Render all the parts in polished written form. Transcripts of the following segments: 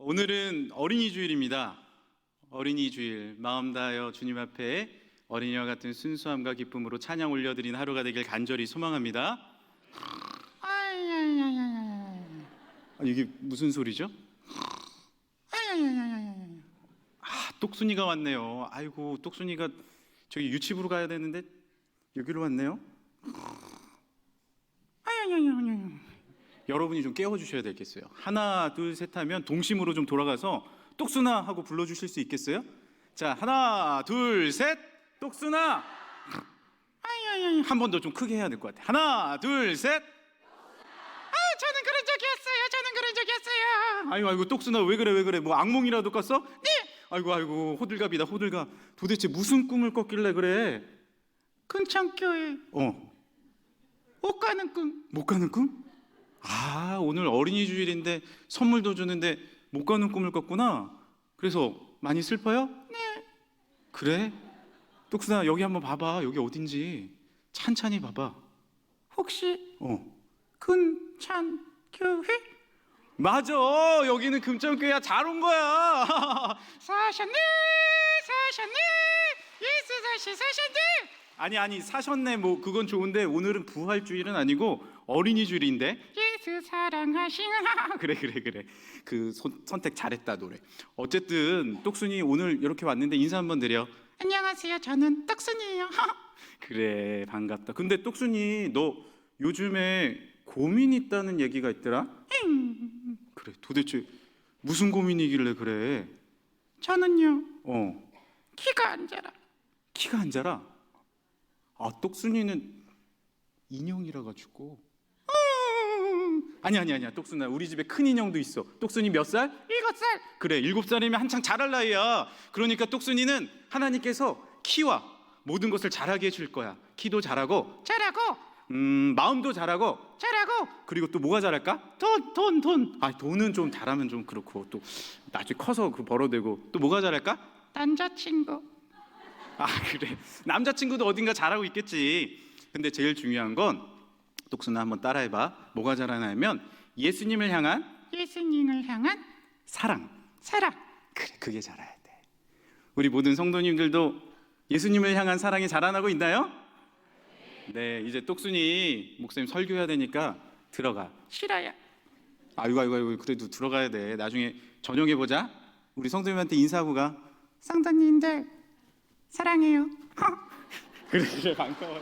오늘은 어린이 주일입니다. 어린이 주일, 마음 다하여 주님 앞에 어린이와 같은 순수함과 기쁨으로 찬양 올려드리는 하루가 되길 간절히 소망합니다. 아니, 이게 무슨 소리죠? 똑순이가 왔네요. 아이고, 똑순이가 저기 유치부로 가야 되는데 여기로 왔네요. 여러분이 좀 깨워주셔야 되겠어요. 하나, 둘, 셋 하면 동심으로 좀 돌아가서 똑순아 하고 불러주실 수 있겠어요? 자, 하나, 둘, 셋, 똑순아. 한 번 더 좀 크게 해야 될 것 같아요. 하나, 둘, 셋. 저는 그런 적이 없어요. 저는 그런 적이 없어요. 아이고, 똑순아 왜 그래? 뭐 악몽이라도 꿨어? 네. 아이고, 호들갑이다, 호들갑. 도대체 무슨 꿈을 꿨길래 그래? 근창교회 못 가는 꿈. 못 가는 꿈? 아, 오늘 어린이 주일인데 선물도 주는데 못 가는 꿈을 꿨구나. 그래서 많이 슬퍼요? 네. 그래? 똑순아 여기 한번 봐봐. 여기 어딘지 찬찬히 봐봐. 혹시 어, 근창교회? 맞아. 여기는 금천교회야. 잘 온 거야. 사셨네. 예수 사셨네. 아니 사셨네. 뭐 그건 좋은데 오늘은 부활주일은 아니고 어린이 주일인데. 예수 사랑하시는 그래. 그 선택 잘했다 노래. 어쨌든 똑순이 오늘 이렇게 왔는데 인사 한번 드려. 안녕하세요. 저는 떡순이에요. 그래, 반갑다. 근데 똑순이 너 요즘에 고민 있다는 얘기가 있더라? 그래, 도대체 무슨 고민이길래 그래? 저는요 키가 안 자라. 아, 똑순이는 인형이라 가지고. 아니야 똑순아, 우리 집에 큰 인형도 있어. 똑순이 몇 살? 7살. 그래, 7살이면 한창 자랄 나이야. 그러니까 똑순이는 하나님께서 키와 모든 것을 잘하게 해줄 거야. 키도 잘하고 마음도 잘하고 그리고 또 뭐가 잘할까? 돈. 아, 돈은 좀 잘하면 좀 그렇고 또 나중에 커서 그 벌어대고 또 뭐가 잘할까? 남자친구. 아, 그래, 남자친구도 어딘가 잘하고 있겠지. 근데 제일 중요한 건 똑순아 한번 따라해봐. 뭐가 잘하냐면 예수님을 향한 사랑. 그래, 그게 자라야 돼. 우리 모든 성도님들도 예수님을 향한 사랑이 자라나고 있나요? 네, 이제 똑순이 목사님 설교해야 되니까 들어가. 싫어요. 아이고, 그래도 들어가야 돼. 나중에 저녁에 보자. 우리 성도님한테 인사하고 가. 성도님들 사랑해요. 그래, 반가워요.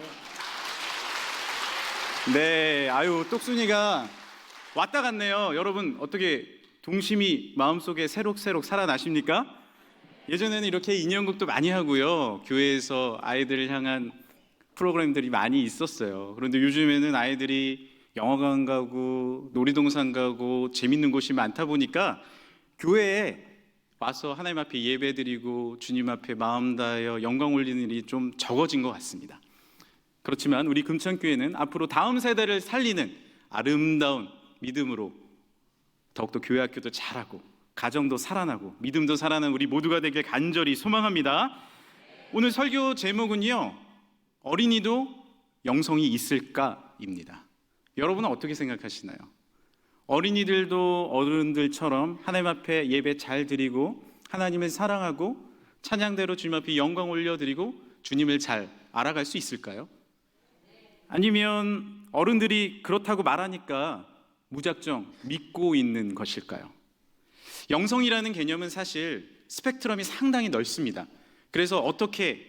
네, 아유, 똑순이가 왔다 갔네요. 여러분 어떻게 동심이 마음속에 새록새록 살아나십니까? 예전에는 이렇게 인형극도 많이 하고요, 교회에서 아이들을 향한 프로그램들이 많이 있었어요. 그런데 요즘에는 아이들이 영화관 가고 놀이동산 가고 재밌는 곳이 많다 보니까 교회에 와서 하나님 앞에 예배드리고 주님 앞에 마음 다하여 영광 올리는 일이 좀 적어진 것 같습니다. 그렇지만 우리 금천교회는 앞으로 다음 세대를 살리는 아름다운 믿음으로 더욱더 교회 학교도 잘하고 가정도 살아나고 믿음도 살아나는 우리 모두가 되길 간절히 소망합니다. 오늘 설교 제목은요, 어린이도 영성이 있을까입니다. 여러분은 어떻게 생각하시나요? 어린이들도 어른들처럼 하나님 앞에 예배 잘 드리고 하나님을 사랑하고 찬양대로 주님 앞에 영광 올려드리고 주님을 잘 알아갈 수 있을까요? 아니면 어른들이 그렇다고 말하니까 무작정 믿고 있는 것일까요? 영성이라는 개념은 사실 스펙트럼이 상당히 넓습니다. 그래서 어떻게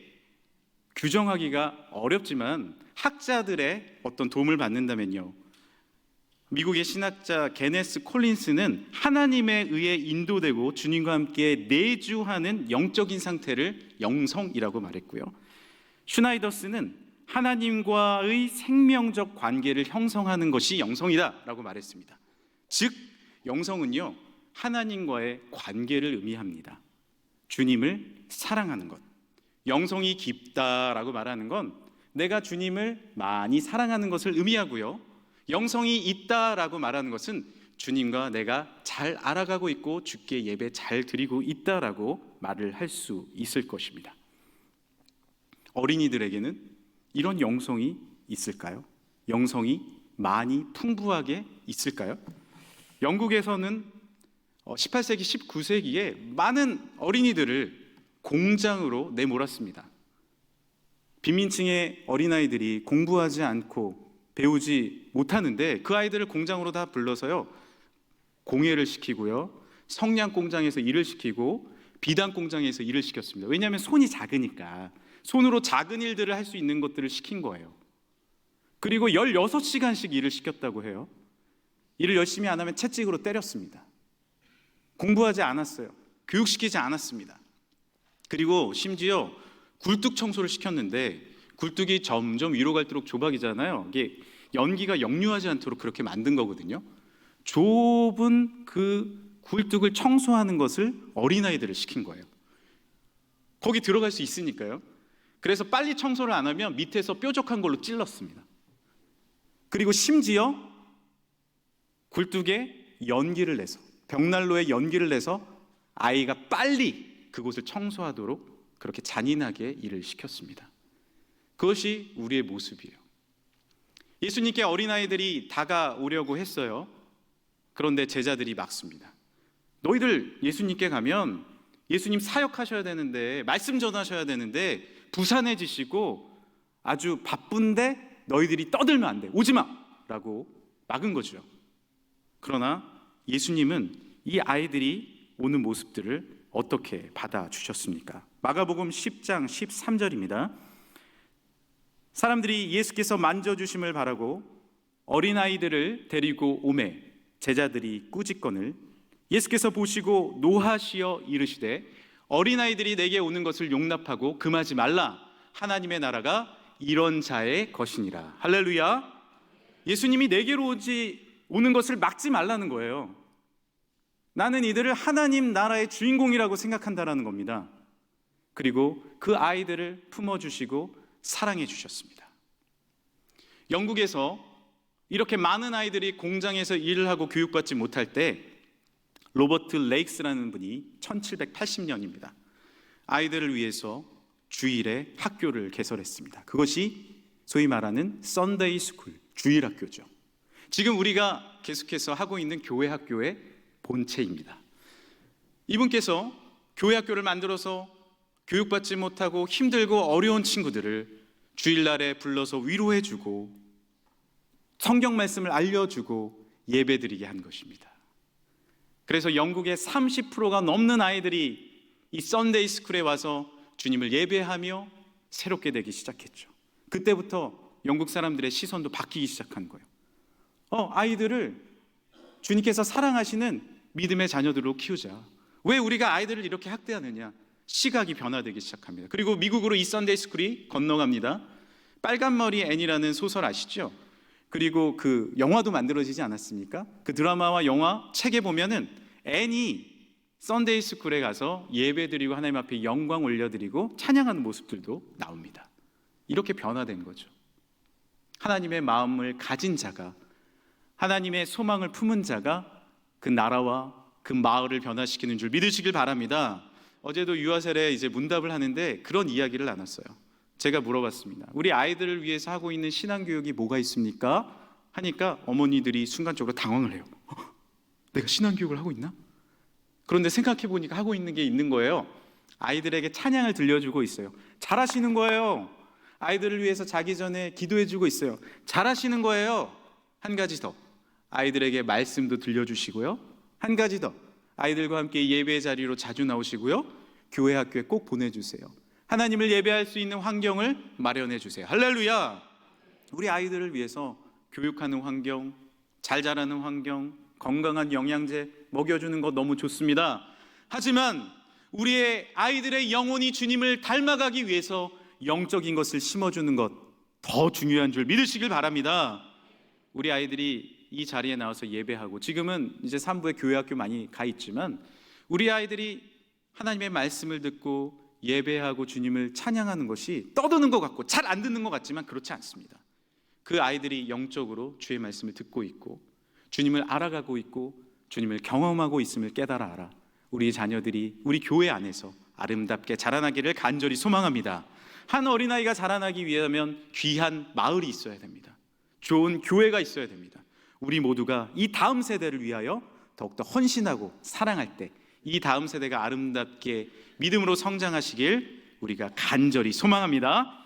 규정하기가 어렵지만 학자들의 어떤 도움을 받는다면요, 미국의 신학자 게네스 콜린스는 하나님에 의해 인도되고 주님과 함께 내주하는 영적인 상태를 영성이라고 말했고요, 슈나이더스는 하나님과의 생명적 관계를 형성하는 것이 영성이다라고 말했습니다. 즉, 영성은요, 하나님과의 관계를 의미합니다. 주님을 사랑하는 것. 영성이 깊다라고 말하는 건 내가 주님을 많이 사랑하는 것을 의미하고요, 영성이 있다라고 말하는 것은 주님과 내가 잘 알아가고 있고 주께 예배 잘 드리고 있다라고 말을 할 수 있을 것입니다. 어린이들에게는 이런 영성이 있을까요? 영성이 많이 풍부하게 있을까요? 영국에서는 18세기, 19세기에 많은 어린이들을 공장으로 내몰았습니다. 빈민층의 어린아이들이 공부하지 않고 배우지 못하는데 그 아이들을 공장으로 다 불러서요, 공예를 시키고요, 성냥 공장에서 일을 시키고 비단 공장에서 일을 시켰습니다. 왜냐하면 손이 작으니까 손으로 작은 일들을 할 수 있는 것들을 시킨 거예요. 그리고 16시간씩 일을 시켰다고 해요. 일을 열심히 안 하면 채찍으로 때렸습니다. 공부하지 않았어요. 교육시키지 않았습니다. 그리고 심지어 굴뚝 청소를 시켰는데 굴뚝이 점점 위로 갈수록 좁아지잖아요. 이게 연기가 역류하지 않도록 그렇게 만든 거거든요. 좁은 그 굴뚝을 청소하는 것을 어린아이들을 시킨 거예요. 거기 들어갈 수 있으니까요. 그래서 빨리 청소를 안 하면 밑에서 뾰족한 걸로 찔렀습니다. 그리고 심지어 굴뚝에 연기를 내서, 벽난로에 연기를 내서 아이가 빨리 그곳을 청소하도록 그렇게 잔인하게 일을 시켰습니다. 그것이 우리의 모습이에요. 예수님께 어린아이들이 다가오려고 했어요. 그런데 제자들이 막습니다. 너희들 예수님께 가면 예수님 사역하셔야 되는데, 말씀 전하셔야 되는데 부산해지시고 아주 바쁜데 너희들이 떠들면 안 돼, 오지 마! 라고 막은 거죠. 그러나 예수님은 이 아이들이 오는 모습들을 어떻게 받아주셨습니까? 마가복음 10장 13절입니다. 사람들이 예수께서 만져주심을 바라고 어린아이들을 데리고 오매 제자들이 꾸짖거늘 예수께서 보시고 노하시어 이르시되 어린아이들이 내게 오는 것을 용납하고 금하지 말라. 하나님의 나라가 이런 자의 것이니라. 할렐루야. 예수님이 내게로 오는 것을 막지 말라는 거예요. 나는 이들을 하나님 나라의 주인공이라고 생각한다라는 겁니다. 그리고 그 아이들을 품어주시고 사랑해 주셨습니다. 영국에서 이렇게 많은 아이들이 공장에서 일을 하고 교육받지 못할 때 로버트 레익스라는 분이 1780년입니다. 아이들을 위해서 주일에 학교를 개설했습니다. 그것이 소위 말하는 썬데이 스쿨, 주일 학교죠. 지금 우리가 계속해서 하고 있는 교회 학교의 본체입니다. 이분께서 교회 학교를 만들어서 교육받지 못하고 힘들고 어려운 친구들을 주일날에 불러서 위로해주고 성경 말씀을 알려주고 예배드리게 한 것입니다. 그래서 영국의 30%가 넘는 아이들이 이 썬데이 스쿨에 와서 주님을 예배하며 새롭게 되기 시작했죠. 그때부터 영국 사람들의 시선도 바뀌기 시작한 거예요. 아이들을 주님께서 사랑하시는 믿음의 자녀들로 키우자. 왜 우리가 아이들을 이렇게 학대하느냐? 시각이 변화되기 시작합니다. 그리고 미국으로 이 썬데이 스쿨이 건너갑니다. 빨간머리 앤이라는 소설 아시죠? 그리고 그 영화도 만들어지지 않았습니까? 그 드라마와 영화 책에 보면은 앤이 썬데이 스쿨에 가서 예배드리고 하나님 앞에 영광 올려드리고 찬양하는 모습들도 나옵니다. 이렇게 변화된 거죠. 하나님의 마음을 가진 자가, 하나님의 소망을 품은 자가 그 나라와 그 마을을 변화시키는 줄 믿으시길 바랍니다. 어제도 유아셀에 이제 문답을 하는데 그런 이야기를 나눴어요. 제가 물어봤습니다. 우리 아이들을 위해서 하고 있는 신앙교육이 뭐가 있습니까? 하니까 어머니들이 순간적으로 당황을 해요. 내가 신앙교육을 하고 있나? 그런데 생각해보니까 하고 있는 게 있는 거예요. 아이들에게 찬양을 들려주고 있어요. 잘하시는 거예요. 아이들을 위해서 자기 전에 기도해주고 있어요. 잘하시는 거예요. 한 가지 더, 아이들에게 말씀도 들려주시고요. 한 가지 더, 아이들과 함께 예배 자리로 자주 나오시고요. 교회 학교에 꼭 보내주세요. 하나님을 예배할 수 있는 환경을 마련해 주세요. 할렐루야. 우리 아이들을 위해서 교육하는 환경, 잘 자라는 환경, 건강한 영양제 먹여주는 거 너무 좋습니다. 하지만 우리의 아이들의 영혼이 주님을 닮아가기 위해서 영적인 것을 심어주는 것 더 중요한 줄 믿으시길 바랍니다. 우리 아이들이 이 자리에 나와서 예배하고, 지금은 이제 3부에 교회 학교 많이 가 있지만 우리 아이들이 하나님의 말씀을 듣고 예배하고 주님을 찬양하는 것이 떠드는 것 같고 잘 안 듣는 것 같지만 그렇지 않습니다. 그 아이들이 영적으로 주의 말씀을 듣고 있고 주님을 알아가고 있고 주님을 경험하고 있음을 깨달아 알아 우리 자녀들이 우리 교회 안에서 아름답게 자라나기를 간절히 소망합니다. 한 어린아이가 자라나기 위하면 귀한 마을이 있어야 됩니다. 좋은 교회가 있어야 됩니다. 우리 모두가 이 다음 세대를 위하여 더욱더 헌신하고 사랑할 때 이 다음 세대가 아름답게 믿음으로 성장하시길 우리가 간절히 소망합니다.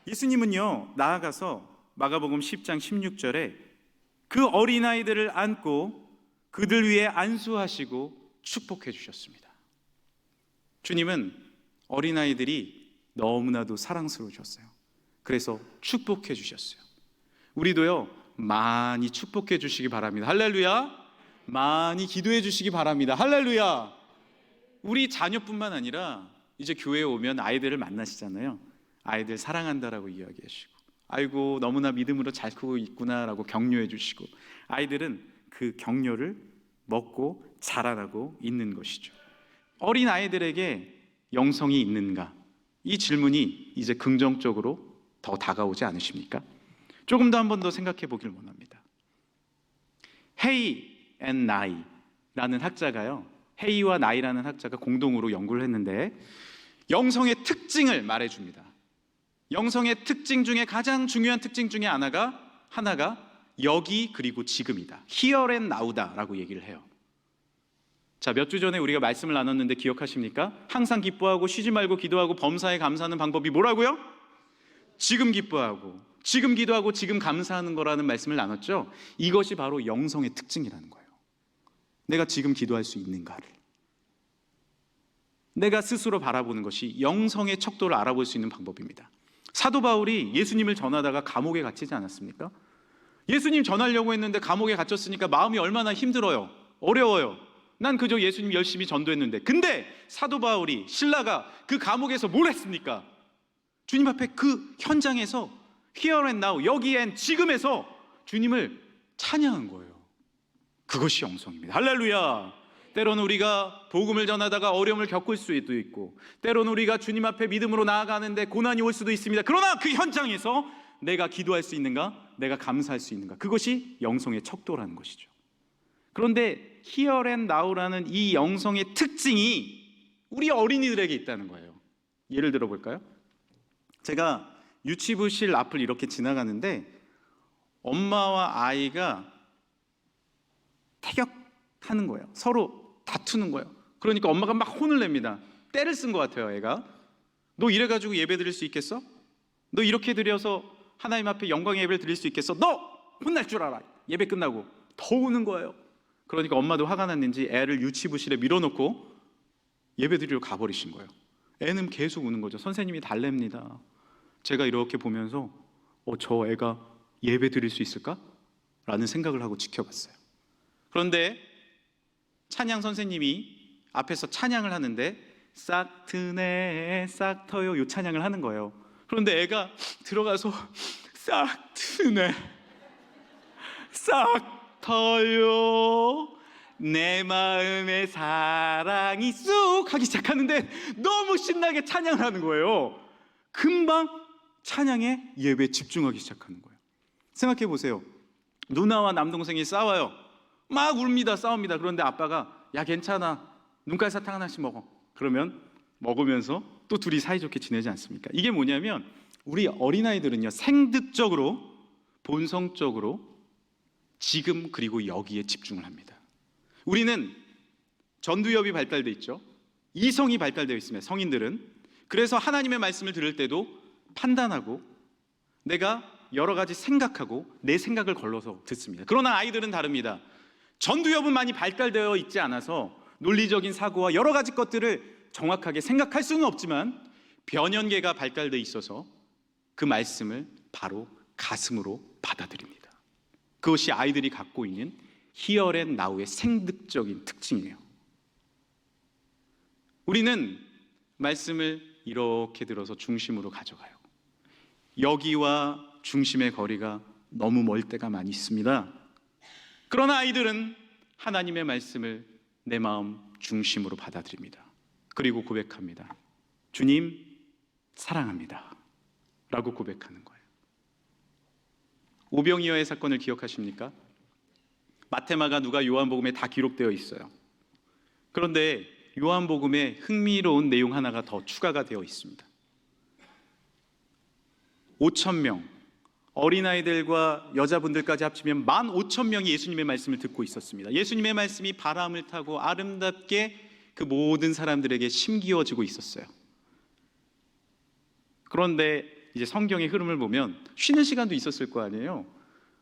예수님은요, 나아가서 마가복음 10장 16절에 그 어린아이들을 안고 그들 위에 안수하시고 축복해 주셨습니다. 주님은 어린아이들이 너무나도 사랑스러우셨어요. 그래서 축복해 주셨어요. 우리도요, 많이 축복해 주시기 바랍니다. 할렐루야. 많이 기도해 주시기 바랍니다. 할렐루야. 우리 자녀뿐만 아니라 이제 교회에 오면 아이들을 만나시잖아요. 아이들 사랑한다라고 이야기하시고, 아이고 너무나 믿음으로 잘 크고 있구나라고 격려해 주시고, 아이들은 그 격려를 먹고 자라나고 있는 것이죠. 어린 아이들에게 영성이 있는가? 이 질문이 이제 긍정적으로 더 다가오지 않으십니까? 조금 더 한 번 더 생각해 보길 원합니다. 헤이 앤 나이라는 학자가요, 헤이와 나이라는 학자가 공동으로 연구를 했는데 영성의 특징을 말해줍니다. 영성의 특징 중에 가장 중요한 특징 중에 하나가 여기 그리고 지금이다. Here and now다라고 얘기를 해요. 자, 몇 주 전에 우리가 말씀을 나눴는데 기억하십니까? 항상 기뻐하고 쉬지 말고 기도하고 범사에 감사하는 방법이 뭐라고요? 지금 기뻐하고 지금 기도하고 지금 감사하는 거라는 말씀을 나눴죠. 이것이 바로 영성의 특징이라는 거예요. 내가 지금 기도할 수 있는가를, 내가 스스로 바라보는 것이 영성의 척도를 알아볼 수 있는 방법입니다. 사도 바울이 예수님을 전하다가 감옥에 갇히지 않았습니까? 예수님 전하려고 했는데 감옥에 갇혔으니까 마음이 얼마나 힘들어요. 어려워요. 난 그저 예수님 열심히 전도했는데. 근데 사도 바울이, 신라가 그 감옥에서 뭘 했습니까? 주님 앞에 그 현장에서 Here and now, 여기 and 지금에서 주님을 찬양한 거예요. 그것이 영성입니다. 할렐루야. 때로는 우리가 복음을 전하다가 어려움을 겪을 수도 있고, 때로는 우리가 주님 앞에 믿음으로 나아가는데 고난이 올 수도 있습니다. 그러나 그 현장에서 내가 기도할 수 있는가? 내가 감사할 수 있는가? 그것이 영성의 척도라는 것이죠. 그런데 Here and now라는 이 영성의 특징이 우리 어린이들에게 있다는 거예요. 예를 들어 볼까요? 제가 유치부실 앞을 이렇게 지나가는데 엄마와 아이가 태격하는 거예요. 서로 다투는 거예요. 그러니까 엄마가 막 혼을 냅니다. 때를 쓴 것 같아요. 애가 너 이래가지고 예배 드릴 수 있겠어? 너 이렇게 드려서 하나님 앞에 영광의 예배를 드릴 수 있겠어? 너 혼날 줄 알아. 예배 끝나고 더 우는 거예요. 그러니까 엄마도 화가 났는지 애를 유치부실에 밀어놓고 예배 드리러 가버리신 거예요. 애는 계속 우는 거죠. 선생님이 달랩니다. 제가 이렇게 보면서 저 애가 예배 드릴 수 있을까? 라는 생각을 하고 지켜봤어요. 그런데 찬양 선생님이 앞에서 찬양을 하는데 싹 트네 싹 터요, 이 찬양을 하는 거예요. 그런데 애가 들어가서 싹 트네 싹 터요 내 마음에 사랑이 쑥 하기 시작하는데 너무 신나게 찬양을 하는 거예요. 금방 찬양에 예배에 집중하기 시작하는 거예요. 생각해 보세요. 누나와 남동생이 싸워요. 막 웁니다. 싸웁니다. 그런데 아빠가 야 괜찮아, 눈깔 사탕 하나씩 먹어. 그러면 먹으면서 또 둘이 사이좋게 지내지 않습니까? 이게 뭐냐면 우리 어린아이들은요, 생득적으로 본성적으로 지금 그리고 여기에 집중을 합니다. 우리는 전두엽이 발달되어 있죠. 이성이 발달되어 있습니다. 성인들은. 그래서 하나님의 말씀을 들을 때도 판단하고 내가 여러 가지 생각하고 내 생각을 걸러서 듣습니다. 그러나 아이들은 다릅니다. 전두엽은 많이 발달되어 있지 않아서 논리적인 사고와 여러 가지 것들을 정확하게 생각할 수는 없지만 변연계가 발달되어 있어서 그 말씀을 바로 가슴으로 받아들입니다. 그것이 아이들이 갖고 있는 Here and now의 생득적인 특징이에요. 우리는 말씀을 이렇게 들어서 중심으로 가져가요. 여기와 중심의 거리가 너무 멀 때가 많이 있습니다. 그러나 아이들은 하나님의 말씀을 내 마음 중심으로 받아들입니다. 그리고 고백합니다. 주님 사랑합니다 라고 고백하는 거예요. 오병이어의 사건을 기억하십니까? 마태마가 누가 요한복음에 다 기록되어 있어요. 그런데 요한복음에 흥미로운 내용 하나가 더 추가가 되어 있습니다. 5,000명 어린아이들과 여자분들까지 합치면 15,000명이 예수님의 말씀을 듣고 있었습니다. 예수님의 말씀이 바람을 타고 아름답게 그 모든 사람들에게 심기어지고 있었어요. 그런데 이제 성경의 흐름을 보면 쉬는 시간도 있었을 거 아니에요.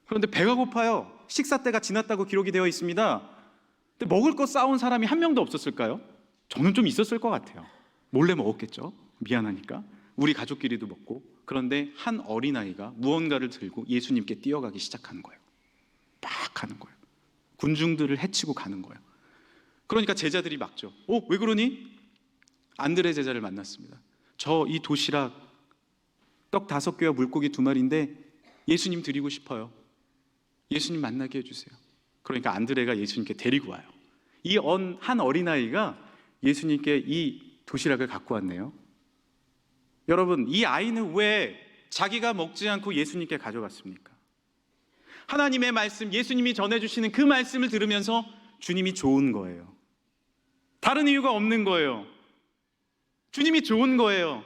그런데 배가 고파요. 식사 때가 지났다고 기록이 되어 있습니다. 근데 먹을 거 싸온 사람이 한 명도 없었을까요? 저는 좀 있었을 것 같아요. 몰래 먹었겠죠. 미안하니까. 우리 가족끼리도 먹고. 그런데 한 어린아이가 무언가를 들고 예수님께 뛰어가기 시작하는 거예요. 막 가는 거예요. 군중들을 해치고 가는 거예요. 그러니까 제자들이 막죠. 왜 그러니? 안드레 제자를 만났습니다. 저 이 도시락 떡 5개와 물고기 2마리인데 예수님 드리고 싶어요. 예수님 만나게 해주세요. 그러니까 안드레가 예수님께 데리고 와요. 이 한 어린아이가 예수님께 이 도시락을 갖고 왔네요. 여러분, 이 아이는 왜 자기가 먹지 않고 예수님께 가져갔습니까? 하나님의 말씀, 예수님이 전해주시는 그 말씀을 들으면서 주님이 좋은 거예요. 다른 이유가 없는 거예요. 주님이 좋은 거예요.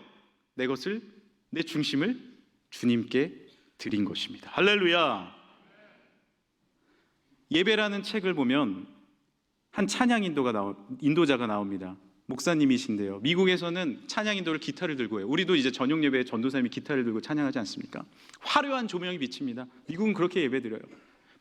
내 중심을 주님께 드린 것입니다. 할렐루야. 예배라는 책을 보면 한 찬양 인도자가 나옵니다. 목사님이신데요. 미국에서는 찬양 인도를 기타를 들고 해요. 우리도 이제 저녁 예배에 전도사님이 기타를 들고 찬양하지 않습니까? 화려한 조명이 비칩니다. 미국은 그렇게 예배드려요.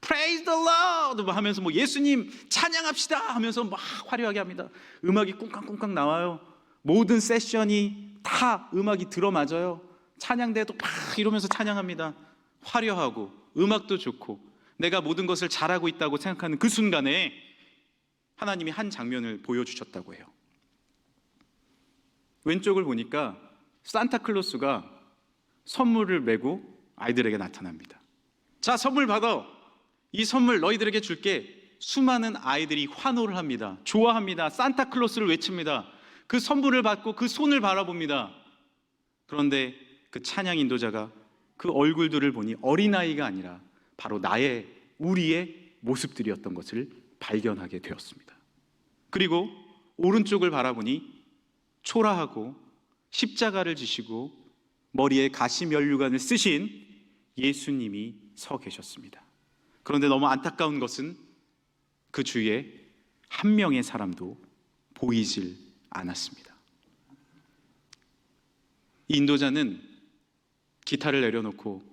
Praise the Lord 하면서 예수님 찬양합시다 하면서 막 화려하게 합니다. 음악이 꿍깍꿍깍 나와요. 모든 세션이 다 음악이 들어맞아요. 찬양대도 막 이러면서 찬양합니다. 화려하고 음악도 좋고 내가 모든 것을 잘하고 있다고 생각하는 그 순간에 하나님이 한 장면을 보여주셨다고 해요. 왼쪽을 보니까 산타클로스가 선물을 메고 아이들에게 나타납니다. 자, 선물 받아. 이 선물 너희들에게 줄게. 수많은 아이들이 환호를 합니다. 좋아합니다. 산타클로스를 외칩니다. 그 선물을 받고 그 손을 바라봅니다. 그런데 그 찬양 인도자가 그 얼굴들을 보니 어린아이가 아니라 바로 우리의 모습들이었던 것을 발견하게 되었습니다. 그리고 오른쪽을 바라보니 초라하고 십자가를 지시고 머리에 가시면류관을 쓰신 예수님이 서 계셨습니다. 그런데 너무 안타까운 것은 그 주위에 한 명의 사람도 보이질 않았습니다. 이 인도자는 기타를 내려놓고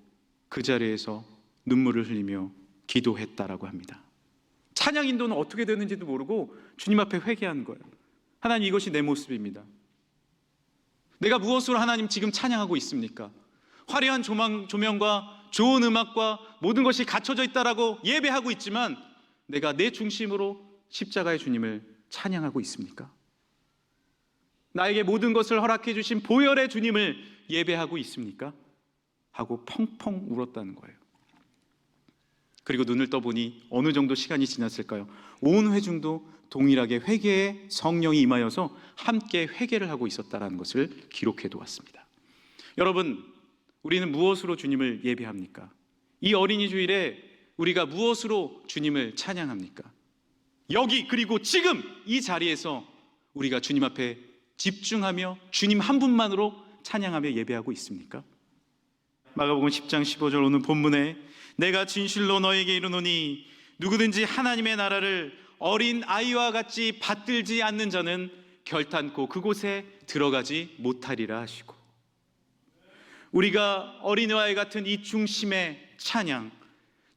그 자리에서 눈물을 흘리며 기도했다라고 합니다. 찬양 인도는 어떻게 되는지도 모르고 주님 앞에 회개한 거예요. 하나님, 이것이 내 모습입니다. 내가 무엇으로 하나님 지금 찬양하고 있습니까? 화려한 조명과 좋은 음악과 모든 것이 갖춰져 있다라고 예배하고 있지만 내가 내 중심으로 십자가의 주님을 찬양하고 있습니까? 나에게 모든 것을 허락해 주신 보혈의 주님을 예배하고 있습니까? 하고 펑펑 울었다는 거예요. 그리고 눈을 떠보니 어느 정도 시간이 지났을까요? 온 회중도 동일하게 회개에 성령이 임하여서 함께 회개를 하고 있었다는 것을 기록해 두었습니다. 여러분, 우리는 무엇으로 주님을 예배합니까? 이 어린이 주일에 우리가 무엇으로 주님을 찬양합니까? 여기 그리고 지금 이 자리에서 우리가 주님 앞에 집중하며 주님 한 분만으로 찬양하며 예배하고 있습니까? 마가복음 10장 15절 오늘 본문에 내가 진실로 너에게 이르노니 누구든지 하나님의 나라를 어린 아이와 같이 받들지 않는 자는 결탄코 그곳에 들어가지 못하리라 하시고, 우리가 어린아이 같은 이 중심의 찬양,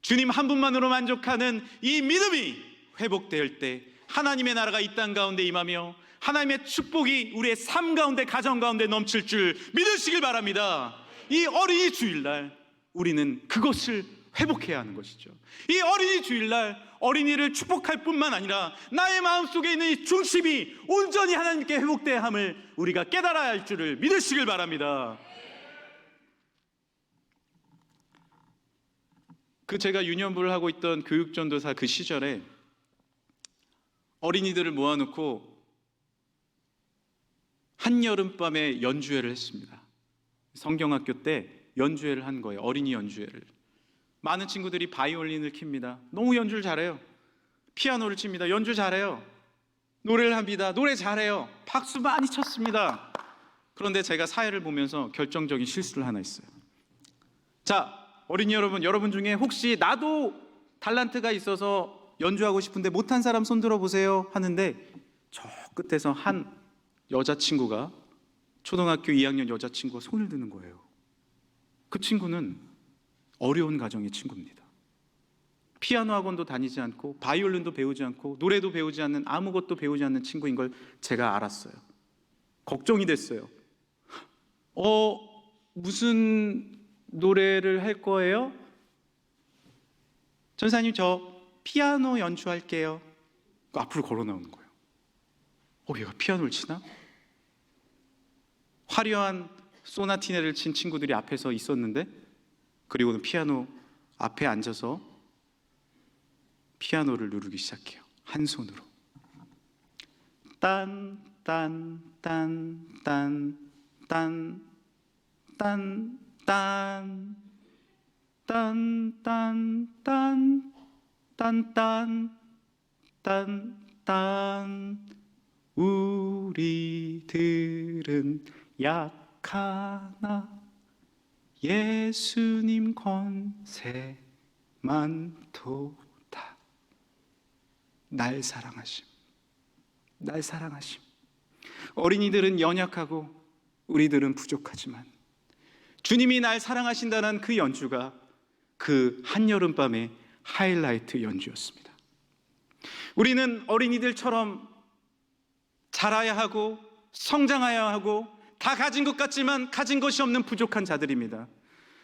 주님 한 분만으로 만족하는 이 믿음이 회복될 때 하나님의 나라가 이 땅 가운데 임하며 하나님의 축복이 우리의 삶 가운데, 가정 가운데 넘칠 줄 믿으시길 바랍니다. 이 어린이 주일날 우리는 그것을 회복해야 하는 것이죠. 이 어린이 주일날 어린이를 축복할 뿐만 아니라 나의 마음속에 있는 이 중심이 온전히 하나님께 회복돼야 함을 우리가 깨달아야 할 줄을 믿으시길 바랍니다. 제가 유년부를 하고 있던 교육전도사 그 시절에 어린이들을 모아놓고 한여름밤에 연주회를 했습니다. 성경학교 때 연주회를 한 거예요. 어린이 연주회를. 많은 친구들이 바이올린을 킵니다. 너무 연주를 잘해요. 피아노를 칩니다. 연주 잘해요. 노래를 합니다. 노래 잘해요. 박수 많이 쳤습니다. 그런데 제가 사회를 보면서 결정적인 실수를 하나 했어요. 자, 어린이 여러분 중에 혹시 나도 달란트가 있어서 연주하고 싶은데 못한 사람 손 들어보세요 하는데, 저 끝에서 한 여자친구가, 초등학교 2학년 여자친구가 손을 드는 거예요. 그 친구는 어려운 가정의 친구입니다. 피아노 학원도 다니지 않고 바이올린도 배우지 않고 노래도 배우지 않는, 아무것도 배우지 않는 친구인 걸 제가 알았어요. 걱정이 됐어요. 무슨 노래를 할 거예요? 전사님, 저 피아노 연주할게요. 앞으로 걸어 나오는 거예요. 얘가 피아노를 치나? 화려한 소나티네를 친 친구들이 앞에서 있었는데, 그리고는 피아노 앞에 앉아서 피아노를 누르기 시작해요. 한 손으로. 딴, 딴, 딴, 딴, 딴, 딴, 딴, 딴, 딴, 딴, 딴, 딴, 딴, 딴. 우리들은 약하나 예수님 권세 많도다. 날 사랑하심, 날 사랑하심. 어린이들은 연약하고 우리들은 부족하지만 주님이 날 사랑하신다는 그 연주가 그 한여름밤의 하이라이트 연주였습니다. 우리는 어린이들처럼 자라야 하고 성장해야 하고 다 가진 것 같지만 가진 것이 없는 부족한 자들입니다.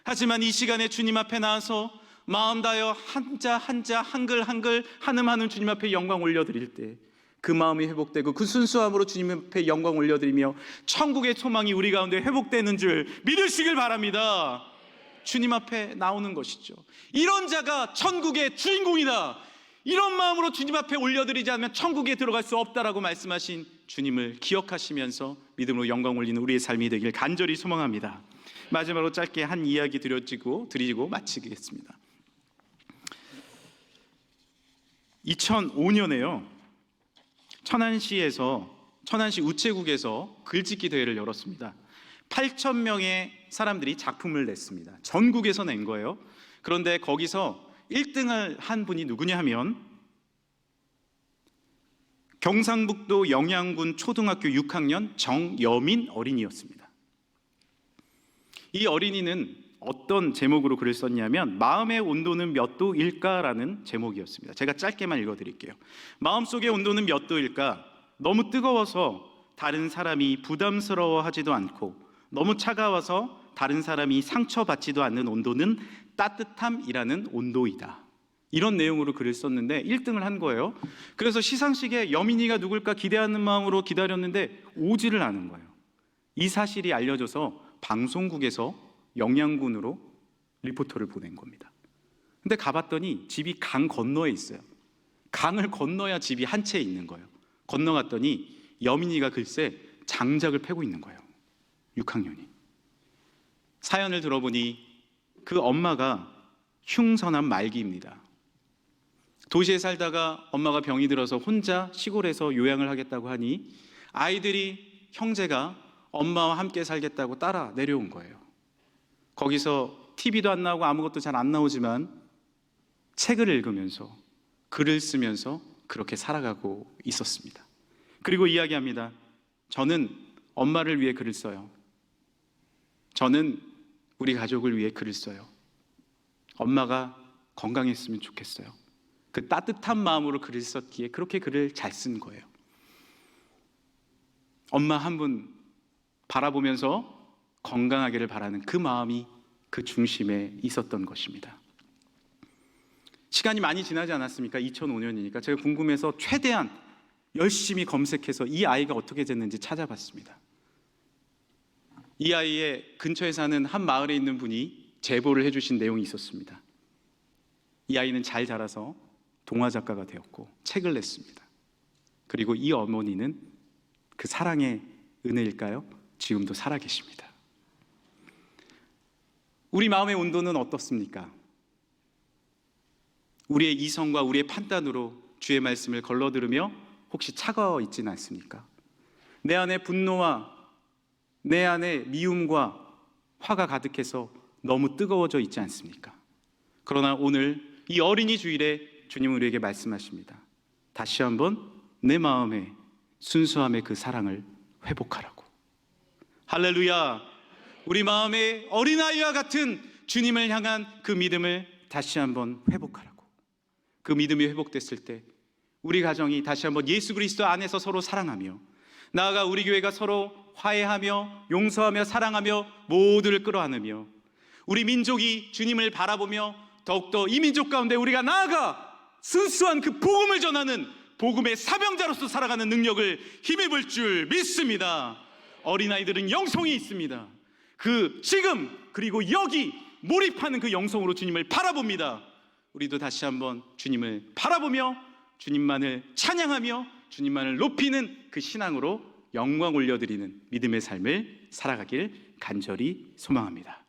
하지만 이 시간에 주님 앞에 나와서 마음 다여 한자 한자 한글 한글 한음 한음 주님 앞에 영광 올려드릴 때 그 마음이 회복되고 그 순수함으로 주님 앞에 영광 올려드리며 천국의 소망이 우리 가운데 회복되는 줄 믿으시길 바랍니다. 주님 앞에 나오는 것이죠. 이런 자가 천국의 주인공이다. 이런 마음으로 주님 앞에 올려드리지 않으면 천국에 들어갈 수 없다라고 말씀하신 주님을 기억하시면서 믿음으로 영광 올리는 우리의 삶이 되길 간절히 소망합니다. 마지막으로 짧게 한 이야기 드리고 마치겠습니다. 2005년에요. 천안시 우체국에서 글짓기 대회를 열었습니다. 8,000명의 사람들이 작품을 냈습니다. 전국에서 낸 거예요. 그런데 거기서 1등을 한 분이 누구냐 하면 경상북도 영양군 초등학교 6학년 정여민 어린이였습니다. 이 어린이는 어떤 제목으로 글을 썼냐면 마음의 온도는 몇 도일까라는 제목이었습니다. 제가 짧게만 읽어드릴게요. 마음속의 온도는 몇 도일까? 너무 뜨거워서 다른 사람이 부담스러워하지도 않고 너무 차가워서 다른 사람이 상처받지도 않는 온도는 따뜻함이라는 온도이다. 이런 내용으로 글을 썼는데 1등을 한 거예요. 그래서 시상식에 여민이가 누굴까 기대하는 마음으로 기다렸는데 오지를 않은 거예요. 이 사실이 알려져서 방송국에서 영양군으로 리포터를 보낸 겁니다. 근데 가봤더니 집이 강 건너에 있어요. 강을 건너야 집이 한 채 있는 거예요. 건너갔더니 여민이가 글쎄 장작을 패고 있는 거예요. 6학년이. 사연을 들어보니 그 엄마가 흉선한 말기입니다. 도시에 살다가 엄마가 병이 들어서 혼자 시골에서 요양을 하겠다고 하니 아이들이 형제가 엄마와 함께 살겠다고 따라 내려온 거예요. 거기서 TV도 안 나오고 아무것도 잘 안 나오지만 책을 읽으면서 글을 쓰면서 그렇게 살아가고 있었습니다. 그리고 이야기합니다. 저는 엄마를 위해 글을 써요. 저는 우리 가족을 위해 글을 써요. 엄마가 건강했으면 좋겠어요. 그 따뜻한 마음으로 글을 썼기에 그렇게 글을 잘 쓴 거예요. 엄마 한 분 바라보면서 건강하기를 바라는 그 마음이 그 중심에 있었던 것입니다. 시간이 많이 지나지 않았습니까? 2005년이니까 제가 궁금해서 최대한 열심히 검색해서 이 아이가 어떻게 됐는지 찾아봤습니다. 이 아이의 근처에 사는 한 마을에 있는 분이 제보를 해주신 내용이 있었습니다. 이 아이는 잘 자라서 동화 작가가 되었고 책을 냈습니다. 그리고 이 어머니는 그 사랑의 은혜일까요? 지금도 살아계십니다. 우리 마음의 온도는 어떻습니까? 우리의 이성과 우리의 판단으로 주의 말씀을 걸러들으며 혹시 차가워 있지는 않습니까? 내 안에 분노와 내 안에 미움과 화가 가득해서 너무 뜨거워져 있지 않습니까? 그러나 오늘 이 어린이 주일에 주님은 우리에게 말씀하십니다. 다시 한번 내 마음의 순수함의 그 사랑을 회복하라고. 할렐루야. 우리 마음의 어린아이와 같은 주님을 향한 그 믿음을 다시 한번 회복하라고. 그 믿음이 회복됐을 때 우리 가정이 다시 한번 예수 그리스도 안에서 서로 사랑하며, 나아가 우리 교회가 서로 화해하며 용서하며 사랑하며 모두를 끌어안으며, 우리 민족이 주님을 바라보며 더욱더 이 민족 가운데 우리가 나아가 순수한 그 복음을 전하는 복음의 사명자로서 살아가는 능력을 힘입을 줄 믿습니다. 어린아이들은 영성이 있습니다. 그 지금 그리고 여기 몰입하는 그 영성으로 주님을 바라봅니다. 우리도 다시 한번 주님을 바라보며 주님만을 찬양하며 주님만을 높이는 그 신앙으로 영광 올려드리는 믿음의 삶을 살아가길 간절히 소망합니다.